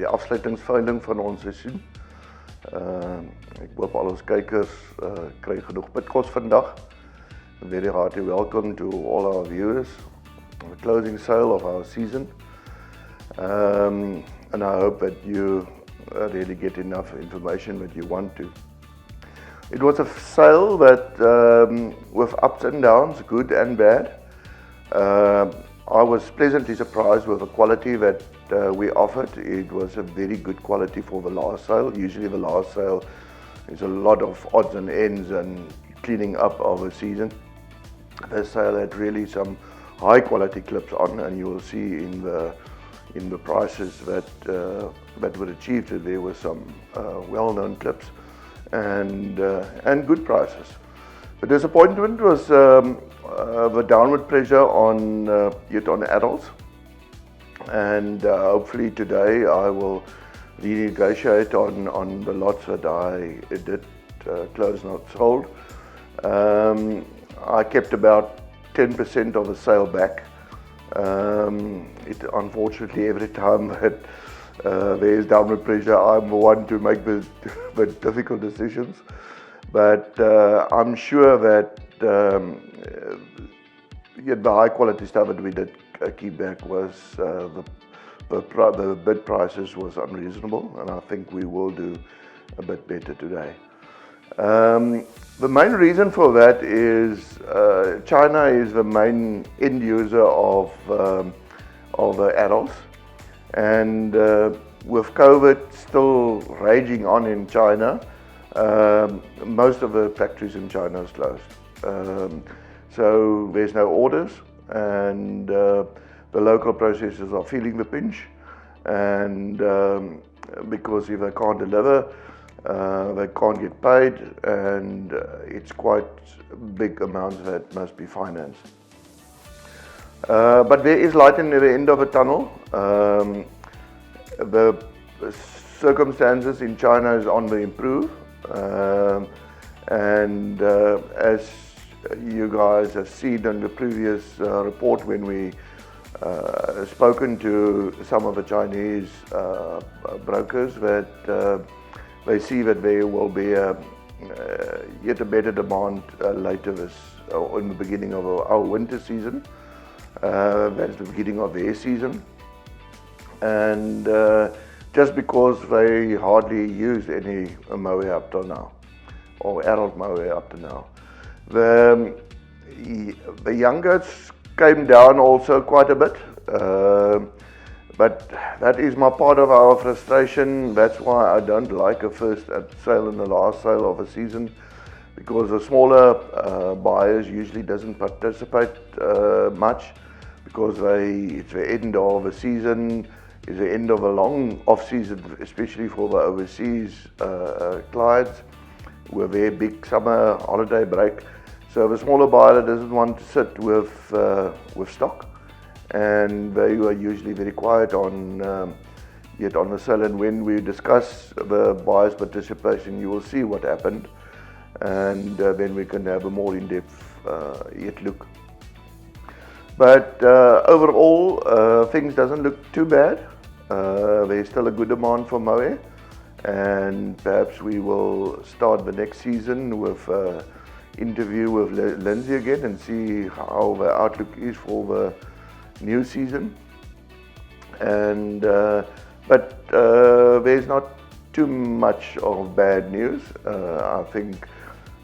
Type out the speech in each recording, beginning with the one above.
die afsluitingsveiling van ons seisoen. Ek hoop al ons kykers kry genoeg pitkos vandag. I'm very hearty welcome to all our viewers on the closing sale of our season. And I hope that you really get enough information that you want to. It was a sale that with ups and downs, good and bad. I was pleasantly surprised with the quality that we offered. It was a very good quality for the last sale. Usually the last sale is a lot of odds and ends and cleaning up of a season. This sale had really some high quality clips on, and you will see in the prices that were achieved. There were some well-known clips and good prices. The disappointment was the downward pressure on adults, and hopefully today I will renegotiate on the lots that I did close not sold. I kept about 10% of the sale back. Unfortunately, every time that there is downward pressure, I'm the one to make the difficult decisions. But I'm sure that the high quality stuff that we did keep back was the bid prices was unreasonable, and I think we will do a bit better today. The main reason for that is China is the main end user of adults, and with COVID still raging on in China, most of the factories in China is closed. So there's no orders, and the local processors are feeling the pinch, and because if they can't deliver, they can't get paid, and it's quite big amounts that must be financed. But there is light in the end of the tunnel. The circumstances in China is on the improve, and as you guys have seen in the previous report when we spoken to some of the Chinese brokers, that they see that there will be yet a better demand later in the beginning of our winter season. That's the beginning of their season, and just because they hardly used any mohair up till now, or adult mohair up to now. The young goats came down also quite a bit, but that is my part of our frustration. That's why I don't like a first sale and the last sale of a season, because the smaller buyers usually doesn't participate much, because it's the end of a season, it's the end of a long off season, especially for the overseas clients with their big summer holiday break. So the smaller buyer doesn't want to sit with stock, and they are usually very quiet on the sale. And when we discuss the buyer's participation, you will see what happened, and then we can have a more in-depth look. But overall, things doesn't look too bad. There's still a good demand for mohair, and perhaps we will start the next season with interview with Lindsay again and see how the outlook is for the new season. And but there's not too much of bad news. I think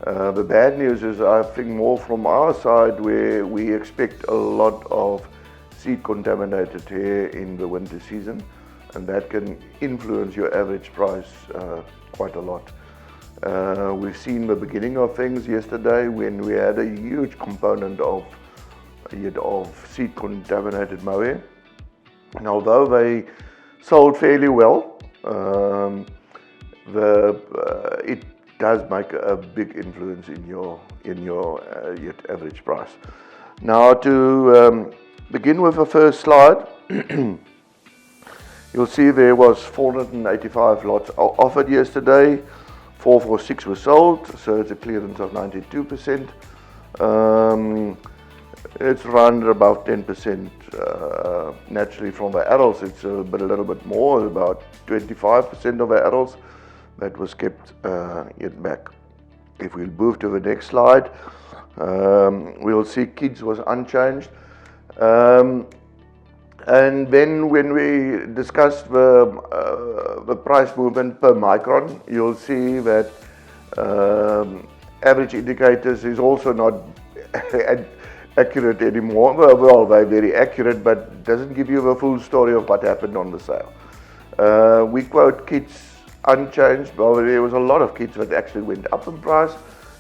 the bad news is, I think, more from our side, where we expect a lot of seed contaminated hair in the winter season, and that can influence your average price quite a lot. We've seen the beginning of things yesterday when we had a huge component of seed contaminated mohair, and although they sold fairly well, it does make a big influence in your average price. Now, to begin with the first slide, you'll see there was 485 lots offered yesterday. 446 were sold, so it's a clearance of 92%. it's around about 10%. Naturally, from the adults, it's a little bit more, about 25% of the adults that was kept yet back. If we move to the next slide, we'll see kids was unchanged. And then when we discussed the price movement per micron, you'll see that average indicators is also not accurate anymore. Well, they're very accurate, but doesn't give you the full story of what happened on the sale. We quote kits unchanged, but there was a lot of kits that actually went up in price,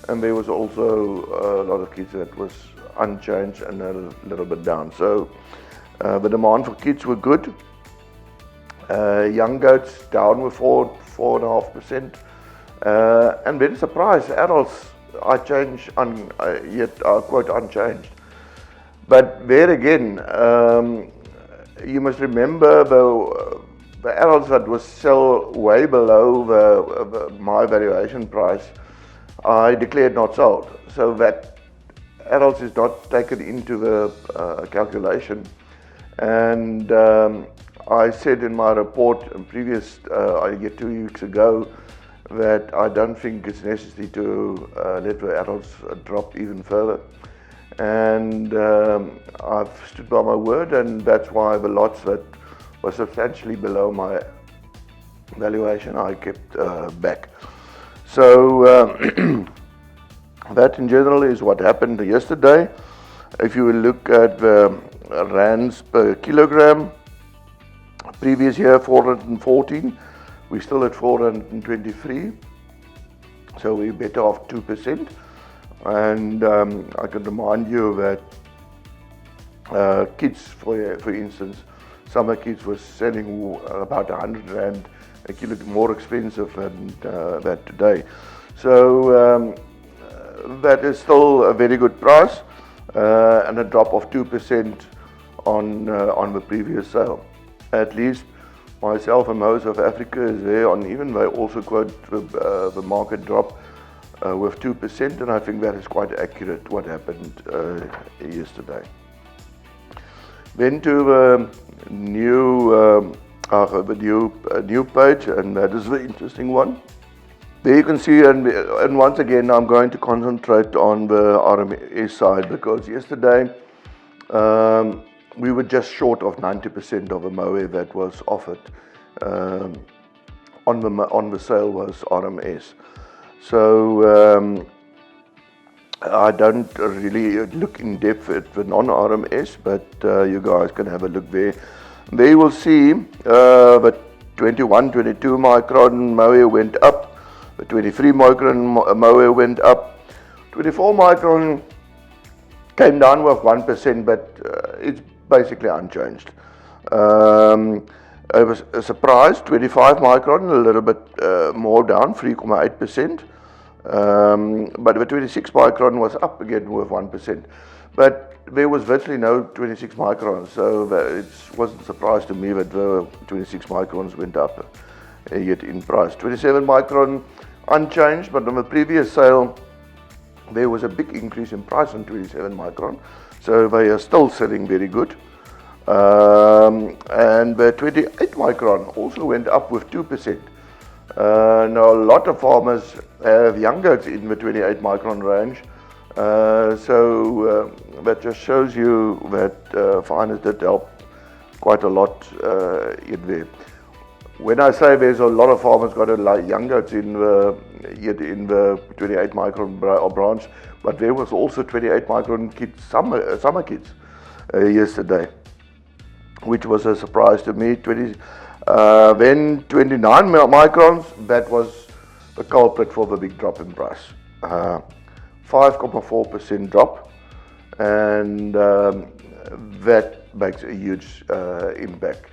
and there was also a lot of kits that was unchanged and a little bit down. So the demand for kits were good. Young goats down with 4.5%, and very surprised adults are changed yet are quote unchanged. But there again, you must remember the adults that was sell way below my valuation price, I declared not sold. So that adults is not taken into the calculation. And I said in my report in previous, 2 weeks ago, that I don't think it's necessary to let the adults drop even further. And I've stood by my word, and that's why the lots that were substantially below my valuation I kept back. So that in general is what happened yesterday. If you will look at the rands per kilogram, previous year 414, we're still at 423, so we're better off 2%. And I can remind you that kits, for instance, summer kits was selling about 100 Rand a kilo more expensive than that today. So that is still a very good price, and a drop of 2% on the previous sale. At least myself and most of Africa is there on, even they also quote the market drop with 2%, and I think that is quite accurate what happened yesterday. Then to the new page, and that is the interesting one. There you can see, and once again I'm going to concentrate on the RMS side, because yesterday we were just short of 90% of the mohair that was offered on the sale was RMS. So I don't really look in depth at the non-RMS, but you guys can have a look there. There you will see the 21, 22 micron mohair went up, the 23 micron mohair went up, 24 micron came down with 1%, but it's basically unchanged. I was surprised, 25 micron, a little bit more down, 3.8%. But the 26 micron was up again with 1%. But there was virtually no 26 microns, so it wasn't a surprise to me that the 26 microns went up yet in price. 27 micron unchanged, but on the previous sale there was a big increase in price on 27 micron, so they are still selling very good. And the 28 micron also went up with 2%. Now a lot of farmers have young goats in the 28 micron range, so that just shows you that finance did help quite a lot in there. When I say there's a lot of farmers got a lot young goats in the 28 micron branch, but there was also 28 micron kids, summer kids yesterday, which was a surprise to me. Then 29 microns, that was the culprit for the big drop in price. 5.4% drop, and that makes a huge impact.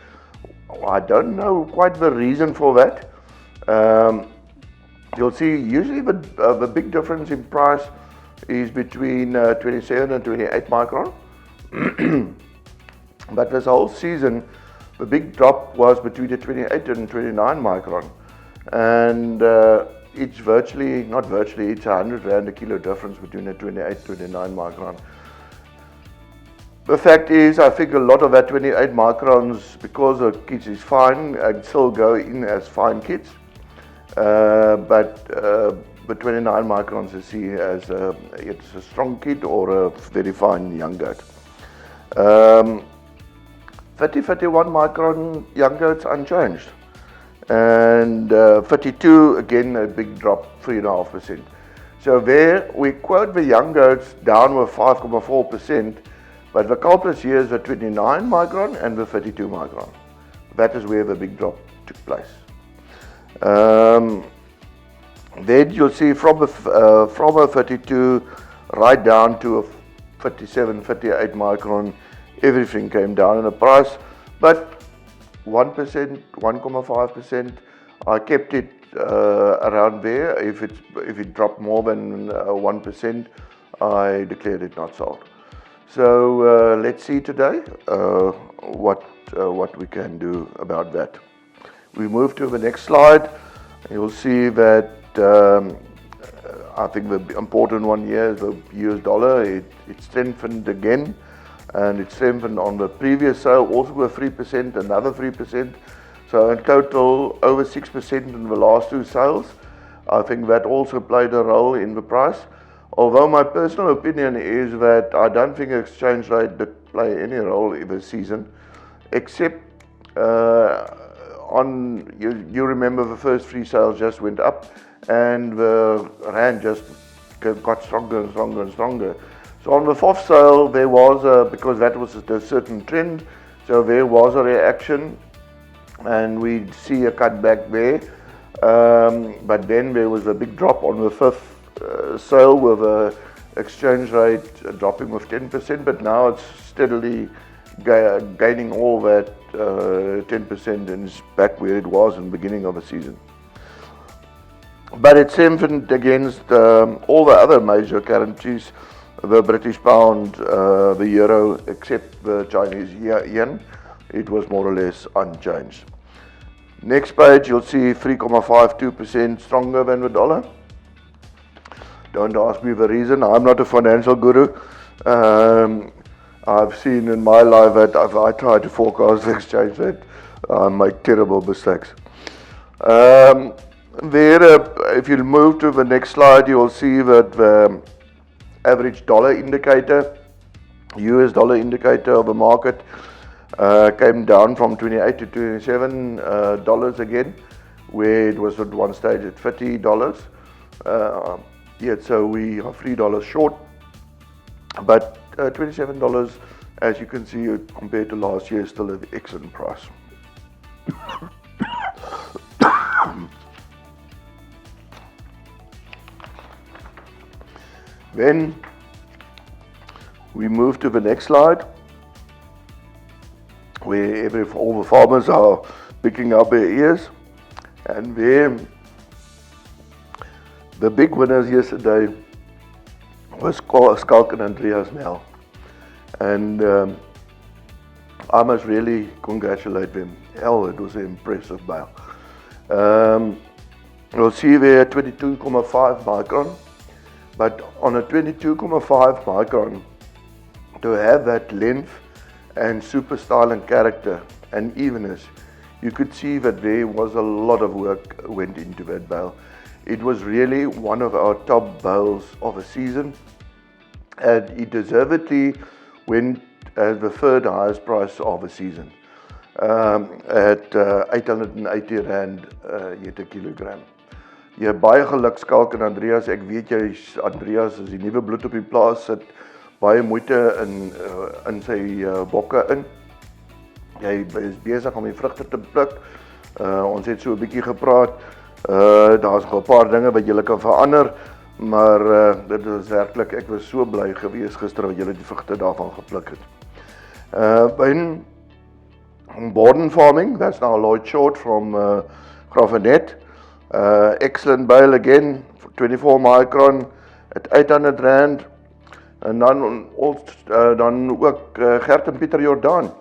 I don't know quite the reason for that. You'll see usually the big difference in price is between 27 and 28 micron. But this whole season, the big drop was between the 28 and 29 micron. And it's it's 100 Rand a kilo difference between the 28 and 29 micron. The fact is, I think a lot of that 28 microns, because the kits is fine, and still go in as fine kits. But 29 microns is seen as it's a strong kit or a very fine young goat. 30-31 micron young goats unchanged. And 32, again, a big drop, 3.5%. So there, we quote the young goats down with 5.4%, but the culprits here is the 29 micron and the 32 micron. That is where the big drop took place. Then you'll see from a 32 right down to a 57, 58 micron, everything came down in the price, but 1%, 1.5%, I kept it around there. If it dropped more than 1%, I declared it not sold. So let's see today what we can do about that. We move to the next slide. You'll see that I think the important one here is the US dollar. It strengthened again, and it strengthened on the previous sale, also with 3%, another 3%. So in total, over 6% in the last two sales. I think that also played a role in the price. Although my personal opinion is that I don't think exchange rate did play any role in the season, except you remember the first three sales just went up, and the rand just got stronger and stronger and stronger. So on the fourth sale, there was because that was a certain trend, so there was a reaction, and we see a cutback there. But then there was a big drop on the fifth sale with a exchange rate dropping with 10%, but now it's steadily gaining all that 10% and is back where it was in the beginning of the season. But it's strengthened against all the other major currencies, the British pound, the euro, except the Chinese yen. It was more or less unchanged. Next page, you'll see 3.52% stronger than the dollar. Don't ask me the reason. I'm not a financial guru. I've seen in my life that if I try to forecast the exchange rate, I make terrible mistakes. If you move to the next slide, you will see that the average dollar indicator, US dollar indicator of the market, came down from 28 to 27 dollars again, where it was at one stage at $30. So we are $3 short, but $27, as you can see, compared to last year, is still an excellent price. Then we move to the next slide, where all the farmers are picking up their ears, and there the big winners yesterday was Skalk and Andreas now, and I must really congratulate them. Hell, it was an impressive bale. You'll see there 22.5 micron, but on a 22.5 micron, to have that length and super style and character and evenness, you could see that there was a lot of work went into that bale. It was really one of our top bales of the season, and it deservedly went as the third highest price of the season, at 880 rand per kilogram. Jy baie geluk Skalk en Andreas. Ek weet Andreas is die nuwe bloed op die plaas, sit baie moeite in sy bokke in. Jy is besig om die vrugte te pluk. Ons het so 'n bietjie gepraat. Daar's nog 'n paar dinge wat julle kan verander, maar dit is werklik, ek was so bly gewees gister wat julle die vrugte daarvan gepluk het. In Borden farming, that's now Lloyd Short from Grafenet. Excellent bale again, 24 micron at 800 rand. En dan ook Gert en Pieter Jordaan.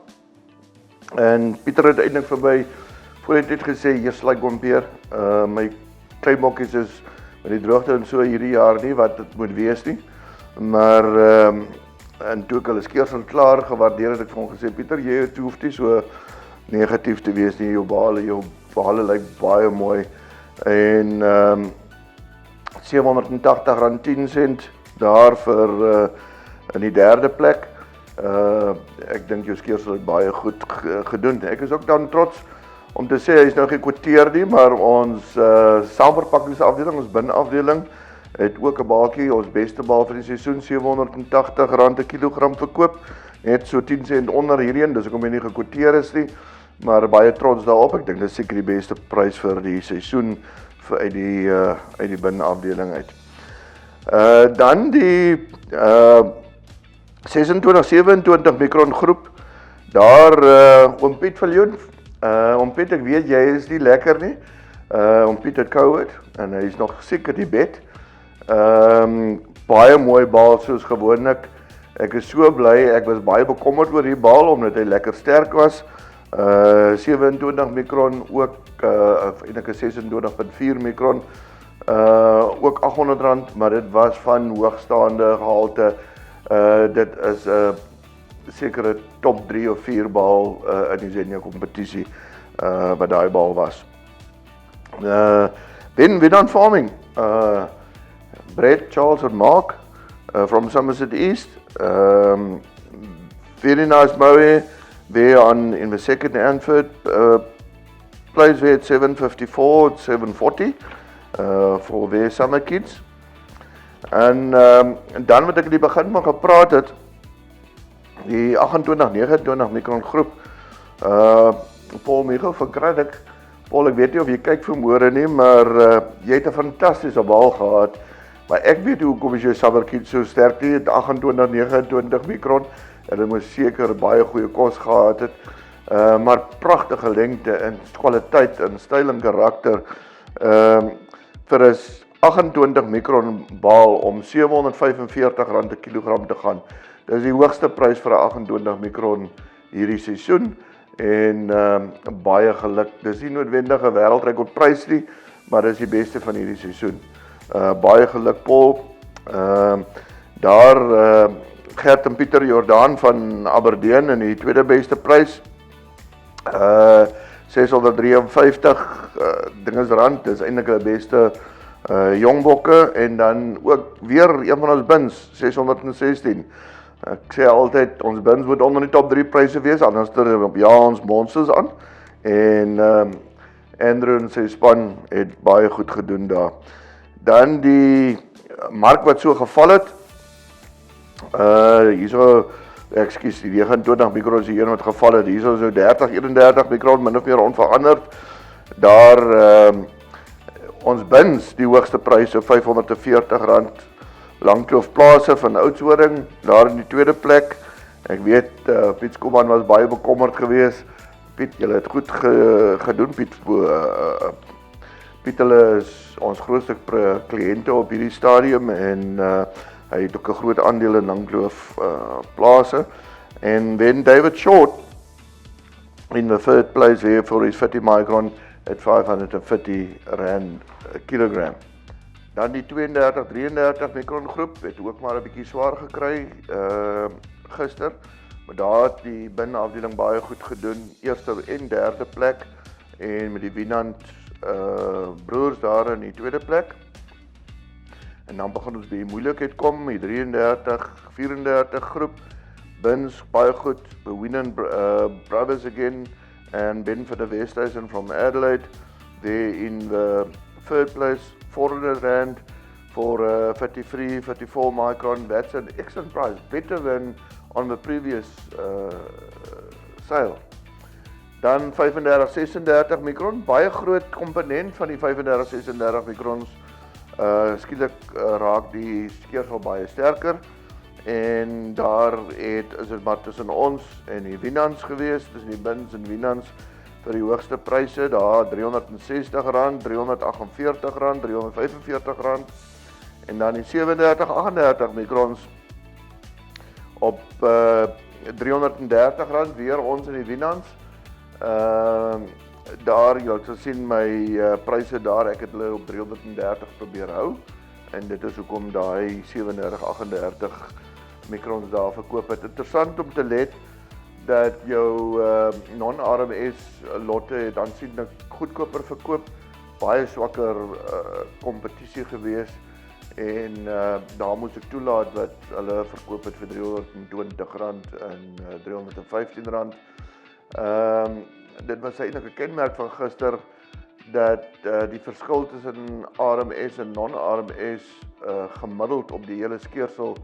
En Pieter het eintlik verby voor hy het gesê, "Yes, like one Pierre, my kleinbokkies is met die droogte en so hierdie jaar nie wat dit moet wees nie, maar En toe ek hulle skeersel klaar gewaardeer het, ek vir hom gesê, Pieter, jy hoef nie so negatief te wees nie, jou bale lyk baie mooi. En R780.10 daar vir in die derde plek. Ek dink jou skeersel het baie goed gedoen. Ek is ook dan trots om te sê, hy is nou gekwoteer nie, maar ons saamverpakkingsafdeling, ons binneafdeling, het ook 'n baaltjie, ons beste baal vir die seisoen, R780 'n kilogram verkoop, net so 10 sent onder hierheen, dis hoekom hy nie gekwoteer is nie, maar baie trots daarop. Ek dink dis seker die beste prys vir die seisoen uit die binneafdeling uit. Dan die 26-27 mikron groep, daar oom Piet Viljoen, oom Piet, ek weet jy is nie lekker nie, oom Piet het COVID, en hy is nog siek in die bed, baie mooi baal soos gewoonlik, ek is so bly, ek was baie bekommerd oor die baal, omdat hy lekker sterk was, 27 mikron ook, eintlik 26.4 mikron, ook R800, maar dit was van hoogstaande gehalte, dit is sekere top 3 of 4 baal in die Zenia kompetisie, wat daai baal was. Then farming, Brett, Charles and Mark from Somerset East, very nice Mohair there in the second and third place there at 754, 740 for their summer kids. En dan wat ek in die begin van gepraat het, die 28-29 mikron groep, Paul Michael van Kraddock, Paul, ek weet nie of jy kyk vanmôre nie, maar jy het 'n fantastiese baal gehad, maar ek weet hoekom is jou summer kids so sterk nie, het 28-29 mikron, en hulle moes seker baie goeie kos gehad het, maar pragtige lengte en kwaliteit en styl en karakter, vir 'n 28 mikron baal om R745 'n kilogram te gaan. Dit is die hoogste prys vir 'n 28 mikron hierdie seisoen en baie geluk. Dis nie noodwendig 'n wêreldrekordprys nie, maar dis die beste van hierdie seisoen. Baie geluk Paul. Daar Gert en Pieter Jordaan van Aberdeen in die tweede beste prys. 653 dinges rand, dis eintlik die beste jongbokke, en dan ook weer een van ons bins, 616. Ek sê altyd, ons bins moet onder die top 3 pryse wees, anders ons monsters aan, en Andrew en sy span het baie goed gedoen daar. Dan die mark wat so geval het, hierso, ekskuus, die 29 mikron is die een wat geval het, hierso so 30-31 mikron, min of meer onveranderd, daar ons bins, die hoogste prys, so R540, Langkloof Plase van Oudtshoorn, daar in die tweede plek. Ek weet, Piet Skooman was baie bekommerd geweest. Piet, julle het goed gedoen, Piet, hulle is ons grootste kliënte op hierdie stadium, en hy het ook 'n groot aandeel in Langkloof Plase. En then David Short, in the third place here for his 50 micron, at R540 a kilogram. Dan die 32-33 mikron groep het ook maar 'n bietjie swaar gekry gister, maar daar het die binneafdeling baie goed gedoen, eerste en derde plek, en met die Wienand broers daar in die tweede plek. En dan begin ons by die moeilikheid kom, die 33-34 groep, bins baie goed, the Wienand brothers again, and Ben van der Westhuizen from Adelaide, there in the third place, R400 for 34 micron. That's an excellent price, better than on the previous sale. Dan 35-36 micron, baie groot komponent van die 35-36 microns. Skielik raak die skeersel baie sterker. En daar is dit maar tussen ons en die Wienans gewees, tussen die bins en Wienans vir die hoogste pryse, daar R360, R348, R345, en dan die 37-38 mikrons op R330, weer ons in die Wienans. Daar, jy sal sien my pryse daar, ek het hulle op 330 probeer hou, en dit is hoekom daai 37-38 microns daar verkoop het. Interessant om te let dat jou non-RMS lotte het aansienlik goedkoper verkoop, baie swakker kompetisie gewees en daar moes ek toelaat wat hulle verkoop het vir R320 en R315. Dit was eintlik 'n kenmerk van gister dat die verskil tussen RMS en non-RMS gemiddeld op die hele skeersel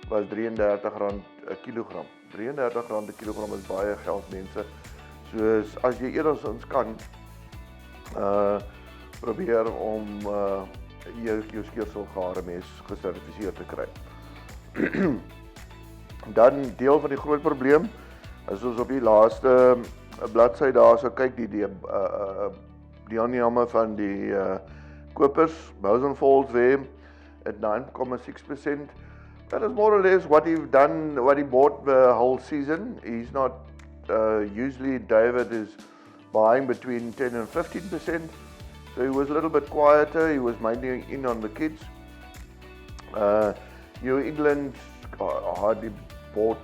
was R33 'n kilogram. R33 'n kilogram is baie geld, mense. Soos as jy enigstens kan probeer om jou skeersel RMS gesertifiseer te kry. Dan deel van die groot probleem is ons op die laaste bladsy daar so kyk die deelname van die kopers, Bowsen Falls there at 9.6%. That is more or less what he bought the whole season. He's not, usually David is buying between 10 and 15%. So he was a little bit quieter, he was mainly in on the kids. New England hardly bought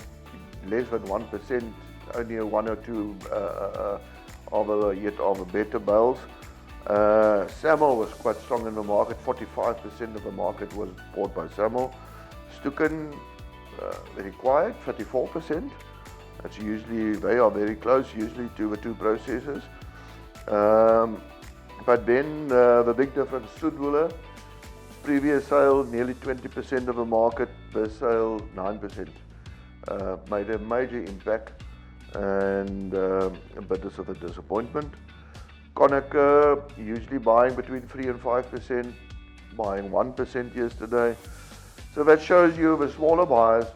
less than 1%, only one or two of the better bales. Samuel was quite strong in the market, 45% of the market was bought by Samuel. Stuken, very quiet, 34%. That's usually, they are very close, usually to the two processors. But then the big difference, Sudwiller, previous sale nearly 20% of the market, this sale 9%. Made a major impact and a bit of a disappointment. Conacher usually buying between 3 and 5%, buying 1% yesterday. So that shows you the smaller buyers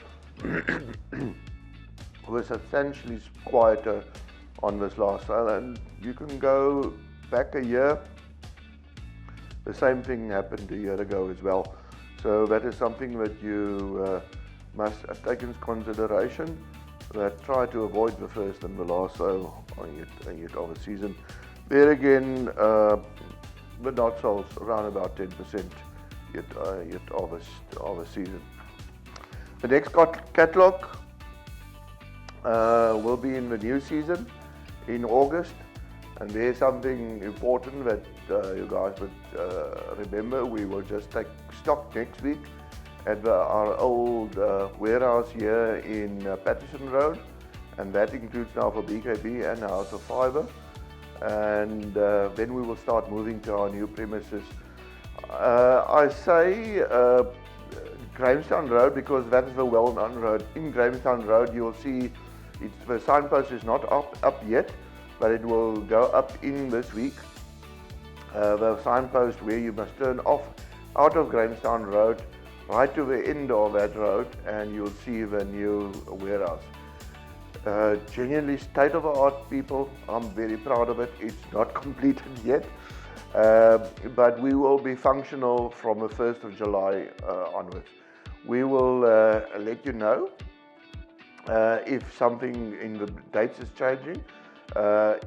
were substantially quieter on this last sale, and you can go back a year, the same thing happened a year ago as well. So that is something that you must take into consideration, that try to avoid the first and the last sale on yet of a season. There again, the not sales around about 10% yet of a season. The next catalogue will be in the new season in August, and there's something important that you guys would remember. We will just take stock next week at our old warehouse here in Patterson Road, and that includes now for BKB and House of Vyver. And then we will start moving to our new premises. I say Grahamstown Road because that is the well-known road. In Grahamstown Road you will see the signpost is not up yet, but it will go up in this week. The signpost where you must turn off out of Grahamstown Road right to the end of that road, and you'll see the new warehouse. Genuinely state-of-the-art, people. I'm very proud of it. It's not completed yet, but we will be functional from the 1st of July onwards. We will let you know if something in the dates is changing.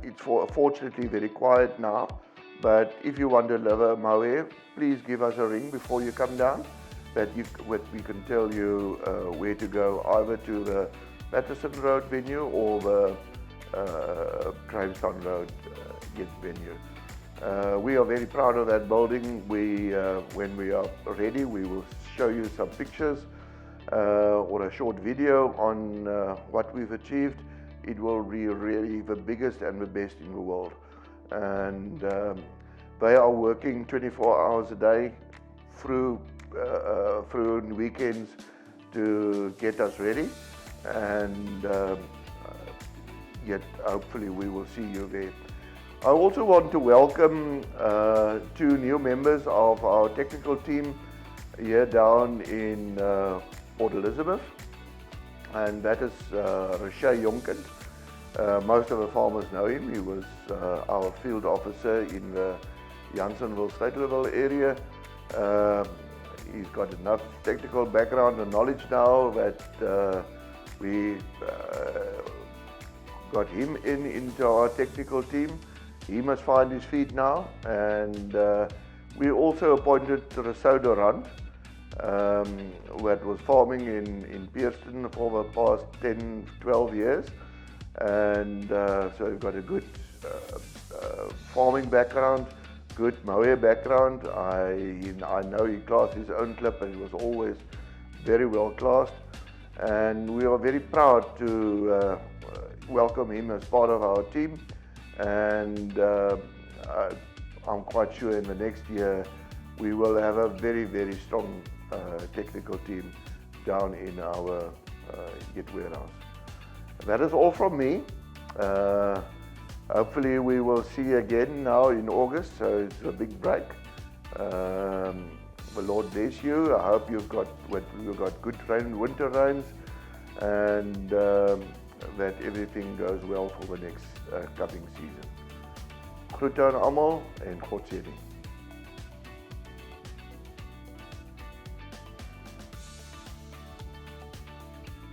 It's fortunately very quiet now, but if you want to deliver Mohair, please give us a ring before you come down, that we can tell you where to go, either to the Patterson Road venue or the Grahamstown Road venue. We are very proud of that building. When we are ready, we will show you some pictures or a short video on what we've achieved. It will be really the biggest and the best in the world. And they are working 24 hours a day through weekends to get us ready. And yet hopefully we will see you there. I also want to welcome two new members of our technical team here down in Port Elizabeth, and that is Rashay Jonken. Most of the farmers know him. He was our field officer in the Janssenville Stateleville area. He's got enough technical background and knowledge now that we got him into our technical team. He must find his feet now, and we also appointed Rasoda Rand that was farming in Pierre for the past 10, 12 years. And so he's got a good farming background, good Mohair background. I know he classed his own clip and he was always very well classed. And we are very proud to welcome him as part of our team. And I'm quite sure in the next year we will have a very, very strong technical team down in our Git warehouse. That is all from me. Hopefully we will see you again now in August, so it's a big break. The Lord bless you. I hope you've got good rain, winter rains, and that everything goes well for the next coming season. Groete aan almal en God seën.